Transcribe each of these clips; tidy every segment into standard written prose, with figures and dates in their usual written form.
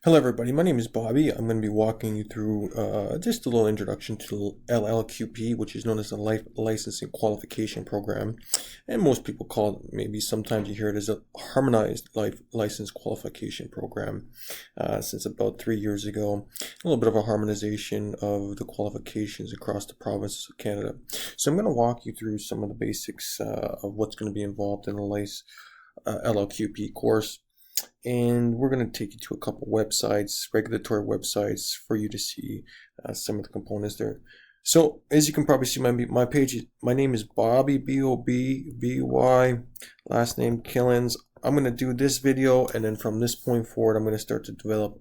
Hello everybody, my name is Bobby. I'm going to be walking you through just a little introduction to LLQP, which is known as the Life Licensing Qualification Program. And most people call it, maybe sometimes you hear it as a Harmonized Life License Qualification Program since about 3 years ago. A little bit of a harmonization of the qualifications across the provinces of Canada. So I'm going to walk you through some of the basics of what's going to be involved in the LLQP course. And we're going to take you to a couple websites, regulatory websites, for you to see some of the components there. So as you can probably see, my page, my name is Bobby, B-O-B-B-Y, last name Killens. I'm going to do this video, and then from this point forward, I'm going to start to develop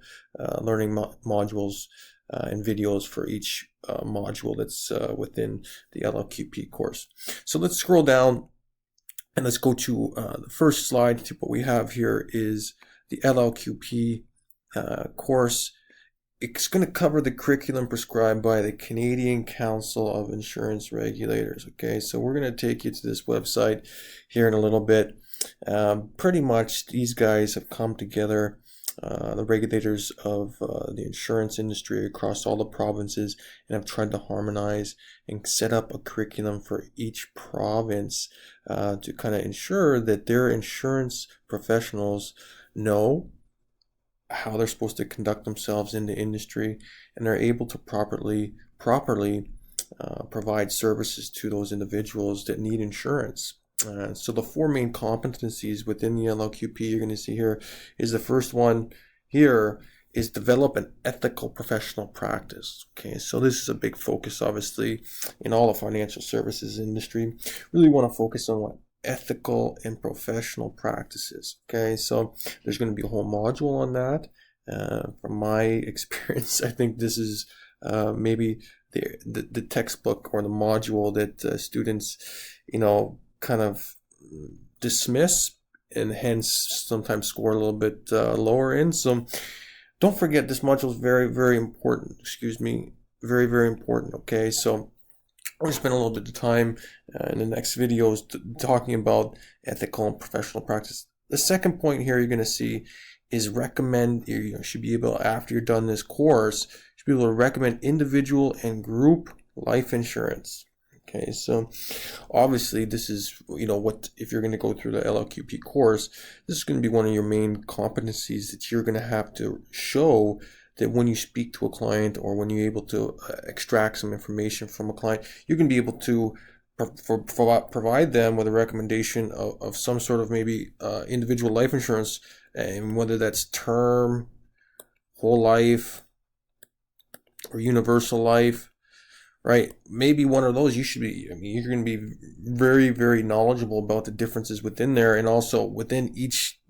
learning modules and videos for each module that's within the LLQP course. So let's scroll down. And let's go to the first slide. What we have here is the LLQP course. It's going to cover the curriculum prescribed by the Canadian Council of Insurance Regulators. Okay, so we're going to take you to this website here in a little bit. Pretty much these guys have come together, the regulators of the insurance industry across all the provinces, and have tried to harmonize and set up a curriculum for each province to kind of ensure that their insurance professionals know how they're supposed to conduct themselves in the industry, and they're able to properly provide services to those individuals that need insurance. So the four main competencies within the LLQP you're going to see here is the first one here is develop an ethical professional practice. Okay, so this is a big focus, obviously, in all the financial services industry. Really want to focus on what ethical and professional practices. Okay, so there's going to be a whole module on that. From my experience, I think this is maybe the textbook or the module that students, kind of dismiss, and hence sometimes score a little bit lower in. So don't forget, this module is very, very important. Very, very important. Okay, so I'm going to spend a little bit of time in the next videos talking about ethical and professional practice. The second point here you're going to see is recommend, you should be able, after you're done this course, you should be able to recommend individual and group life insurance. Okay, so obviously this is, if you're going to go through the LLQP course, this is going to be one of your main competencies that you're going to have to show, that when you speak to a client or when you're able to extract some information from a client, you can be able to provide them with a recommendation of some sort of maybe individual life insurance, and whether that's term, whole life, or universal life. Right, maybe one of those you should be, you're going to be very, very knowledgeable about the differences within there, and also within each,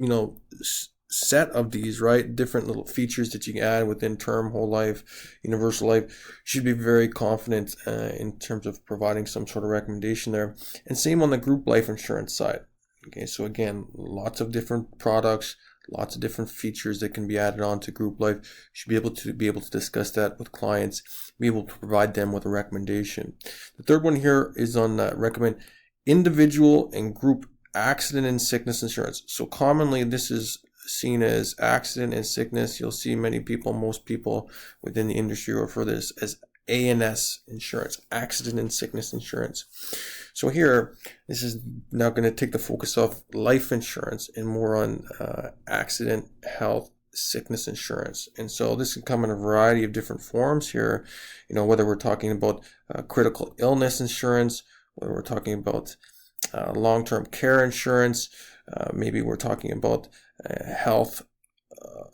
set of these, right, different little features that you can add within term, whole life, universal life. You should be very confident in terms of providing some sort of recommendation there. And same on the group life insurance side. Okay, so again, lots of different products, lots of different features that can be added on to group life. You should be able to discuss that with clients, be able to provide them with a recommendation. The third one here is on recommend individual and group accident and sickness insurance. So commonly this is seen as accident and sickness. You'll see most people within the industry refer to this as A&S insurance, accident and sickness insurance. So here, this is now going to take the focus off life insurance and more on accident, health, sickness insurance. And so this can come in a variety of different forms here, whether we're talking about critical illness insurance, whether we're talking about long-term care insurance, maybe we're talking about health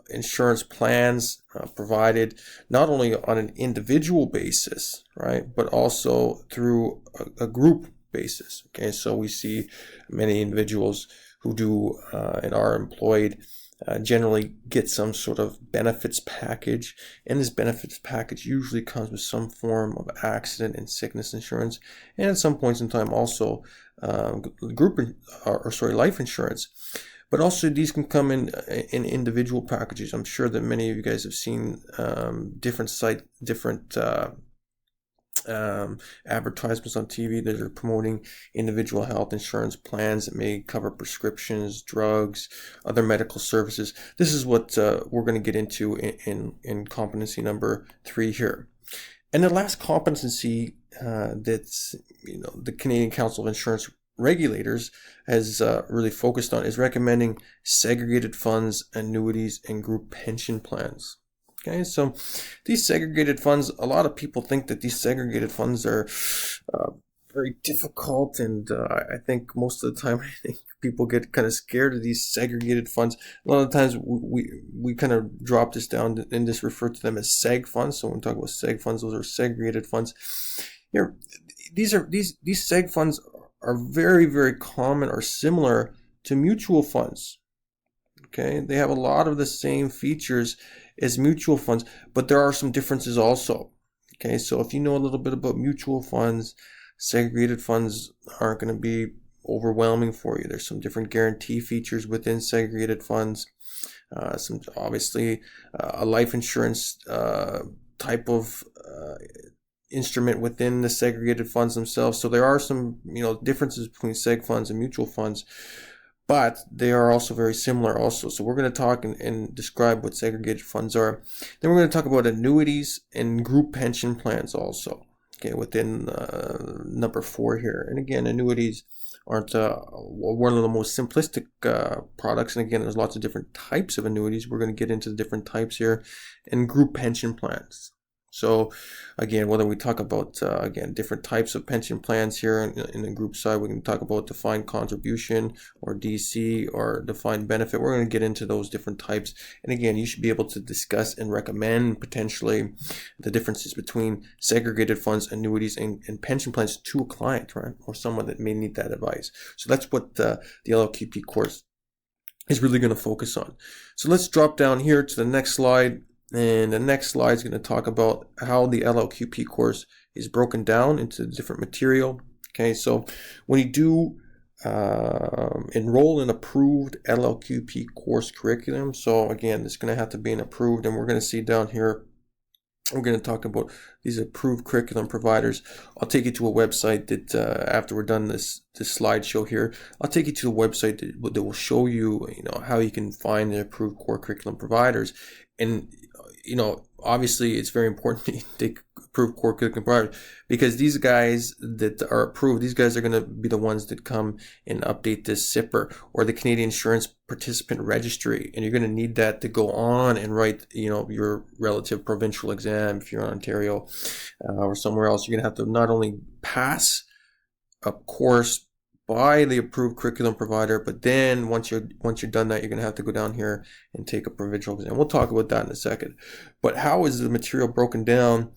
insurance plans provided not only on an individual basis, right, but also through a group basis. Okay, so we see many individuals who do and are employed generally get some sort of benefits package, and this benefits package usually comes with some form of accident and sickness insurance, and at some points in time also life insurance. But also these can come in individual packages. I'm sure that many of you guys have seen different advertisements on TV that are promoting individual health insurance plans that may cover prescriptions, drugs, other medical services. This is what we're going to get into in competency number 3 here. And the last competency that's the Canadian Council of Insurance Regulators has really focused on is recommending segregated funds, annuities, and group pension plans. Okay, so these segregated funds, a lot of people think that these segregated funds are very difficult, and I think most of the time I think people get kind of scared of these segregated funds. A lot of times we kind of drop this down and just refer to them as seg funds. So when we talk about seg funds, those are segregated funds. Here, these seg funds are very, very common or similar to mutual funds. Okay, they have a lot of the same features as mutual funds, but there are some differences also. Okay, so if you know a little bit about mutual funds, segregated funds aren't going to be overwhelming for you. There's some different guarantee features within segregated funds. Some obviously a life insurance type of instrument within the segregated funds themselves. So there are some differences between seg funds and mutual funds, but they are also very similar also. So we're going to talk and describe what segregated funds are. Then we're going to talk about annuities and group pension plans also, okay, within number 4 here. And again, annuities aren't one of the most simplistic products. And again, there's lots of different types of annuities. We're going to get into the different types here. And group pension plans. So again, whether we talk about, again, different types of pension plans here in the group side, we can talk about defined contribution or DC or defined benefit. We're going to get into those different types. And again, you should be able to discuss and recommend potentially the differences between segregated funds, annuities, and pension plans to a client, right? Or someone that may need that advice. So that's what the LLQP course is really going to focus on. So let's drop down here to the next slide. And the next slide is going to talk about how the LLQP course is broken down into different material. Okay, so when you do enroll in approved LLQP course curriculum, so again, it's going to have to be an approved, and we're going to see down here, we're going to talk about these approved curriculum providers. I'll take you to a website that after we're done this slideshow here, I'll take you to a website that will show you, how you can find the approved core curriculum providers. And obviously it's very important to take approved core curriculum providers, because these guys that are approved, these guys are going to be the ones that come and update this SIPR or the Canadian Insurance Participant Registry, and you're going to need that to go on and write your relative provincial exam. If you're in Ontario or somewhere else, you're going to have to not only pass a course by the approved curriculum provider, but then once you're done that, you're going to have to go down here and take a provincial exam. We'll talk about that in a second. But how is the material broken down?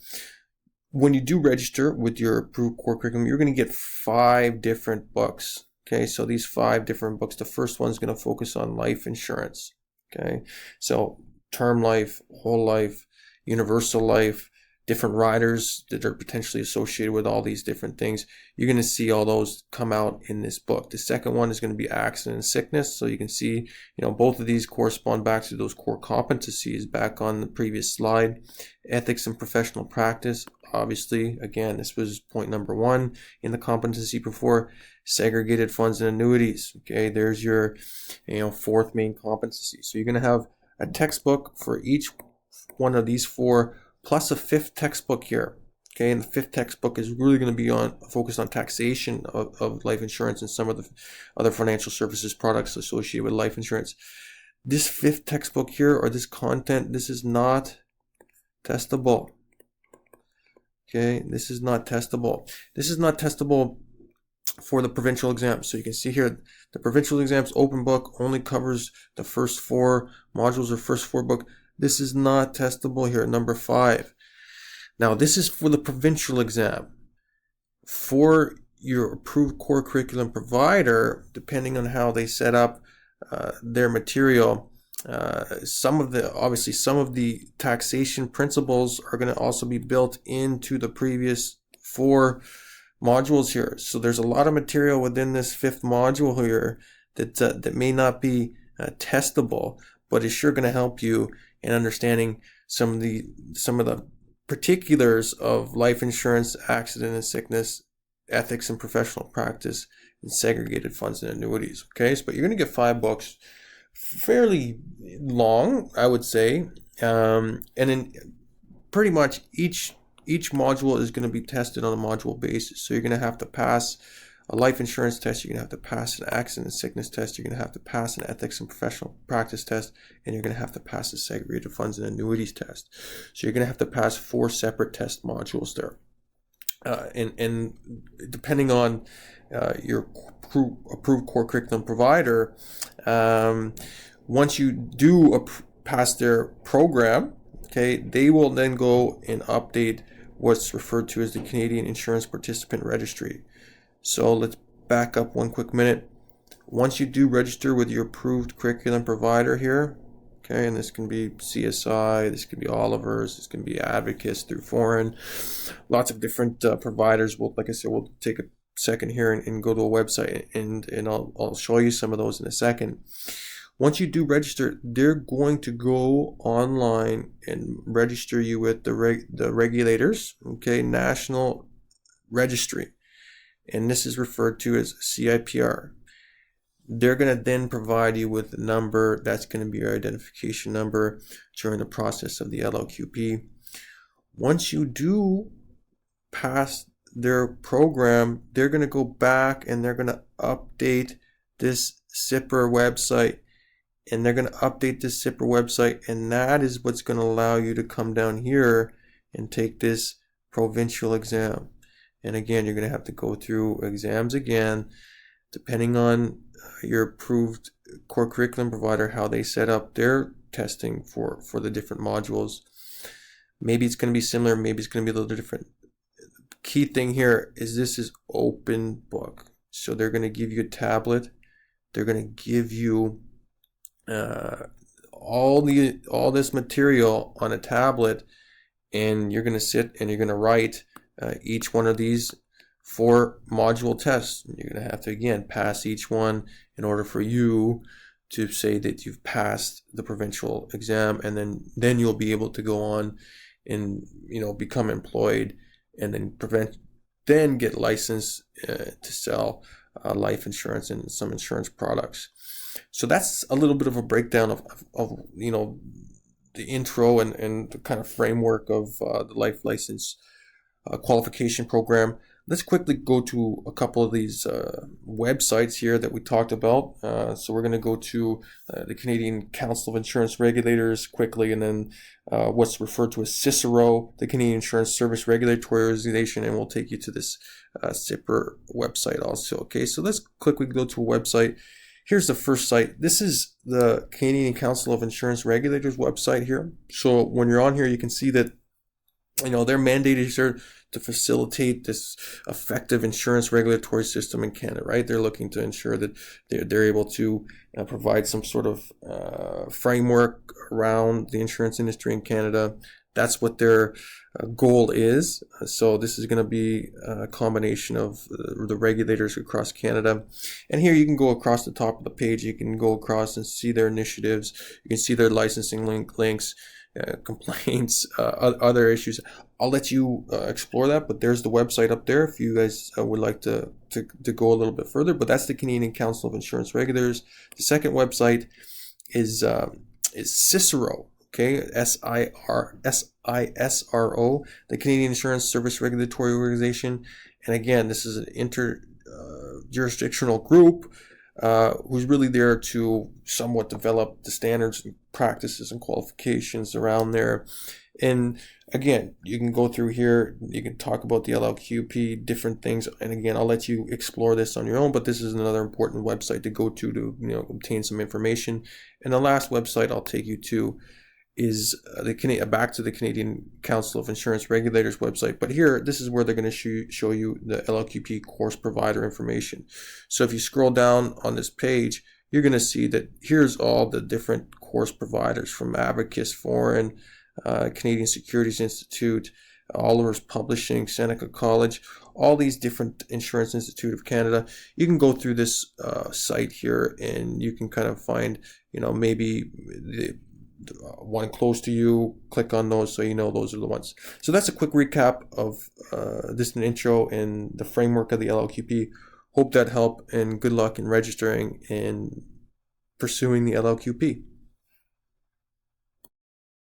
When you do register with your approved core curriculum, you're going to get 5 different books. Okay, so these 5 different books, the first one is going to focus on life insurance. Okay, so term life, whole life, universal life, different riders that are potentially associated with all these different things. You're going to see all those come out in this book. The second one is going to be accident and sickness. So you can see, both of these correspond back to those core competencies back on the previous slide. Ethics and professional practice. Obviously, again, this was point number 1 in the competency before. Segregated funds and annuities. Okay, there's your, 4th main competency. So you're going to have a textbook for each one of these 4, plus a 5th textbook here. Okay, and the 5th textbook is really going to be focused on taxation of life insurance and some of the other financial services products associated with life insurance. This 5th textbook here, or this content, this is not testable. Okay, this is not testable. This is not testable for the provincial exams. So you can see here, the provincial exams open book only covers the first 4 modules or first 4 book. This is not testable here, number 5. Now, this is for the provincial exam. For your approved core curriculum provider, depending on how they set up their material, some of the taxation principles are going to also be built into the previous 4 modules here. So there's a lot of material within this 5th module here that may not be testable, but is sure going to help you in understanding some of the particulars of life insurance, accident and sickness, ethics and professional practice, and segregated funds and annuities. Okay, so but you're going to get 5 books, fairly long, I would say, and then pretty much each module is going to be tested on a module basis. So you're going to have to pass a life insurance test, you're going to have to pass an accident and sickness test, you're going to have to pass an ethics and professional practice test, and you're going to have to pass a segregated funds and annuities test. So you're going to have to pass 4 separate test modules there. And depending on your approved core curriculum provider, once you do pass their program, okay, they will then go and update what's referred to as the Canadian Insurance Participant Registry. So let's back up one quick minute. Once you do register with your approved curriculum provider here, okay, and this can be CSI, this can be Oliver's, this can be Advocates through Foreign, lots of different providers. Well, like I said, we'll take a second here and go to a website, and I'll show you some of those in a second. Once you do register, they're going to go online and register you with the regulators, okay, National Registry. And this is referred to as CIPR. They're going to then provide you with a number that's going to be your identification number during the process of the LLQP. Once you do pass their program, they're going to go back and they're going to update this SIPR website. And they're going to update this SIPR website, and that is what's going to allow you to come down here and take this provincial exam. And again, you're going to have to go through exams again, depending on your approved core curriculum provider, how they set up their testing for the different modules. Maybe it's going to be similar, maybe it's going to be a little different. The key thing here is this is open book. So they're going to give you a tablet. They're going to give you all this material on a tablet, and you're going to sit and you're going to write each one of these 4 module tests. You're going to have to again pass each one in order for you to say that you've passed the provincial exam, and then you'll be able to go on and become employed, and then get licensed to sell life insurance and some insurance products. So that's a little bit of a breakdown of the intro and the kind of framework of the life license qualification program. Let's quickly go to a couple of these websites here that we talked about. So we're going to go to the Canadian Council of Insurance Regulators quickly, and then what's referred to as CICERO, the Canadian Insurance Service Regulatory Organization, and we'll take you to this SIPR website also. Okay, so let's quickly go to a website. Here's the first site. This is the Canadian Council of Insurance Regulators website here. So when you're on here, you can see that their mandate is here to facilitate this effective insurance regulatory system in Canada, right? They're looking to ensure that they're able to provide some sort of framework around the insurance industry in Canada. That's what their goal is. So this is going to be a combination of the regulators across Canada. And here you can go across the top of the page. You can go across and see their initiatives. You can see their licensing links, complaints, other issues. I'll let you explore that, but there's the website up there if you guys would like to go a little bit further. But that's the Canadian Council of Insurance Regulators. The second website is CICERO. Okay, SISRO, the Canadian Insurance Service Regulatory Organization. And again, this is an inter-jurisdictional group who's really there to somewhat develop the standards and practices and qualifications around there. And again, you can go through here, you can talk about the LLQP, different things. And again, I'll let you explore this on your own, but this is another important website to go to obtain some information. And the last website I'll take you to is back to the Canadian Council of Insurance Regulators website. But here, this is where they're going to show you the LLQP course provider information. So if you scroll down on this page, you're going to see that here's all the different course providers from Advocates, Foreign, Canadian Securities Institute, Oliver's Publishing, Seneca College, all these different Insurance Institute of Canada. You can go through this site here and you can kind of find, maybe one close to you, click on those so you know those are the ones. So that's a quick recap of this an intro in the framework of the LLQP. Hope that helped, and good luck in registering and pursuing the LLQP.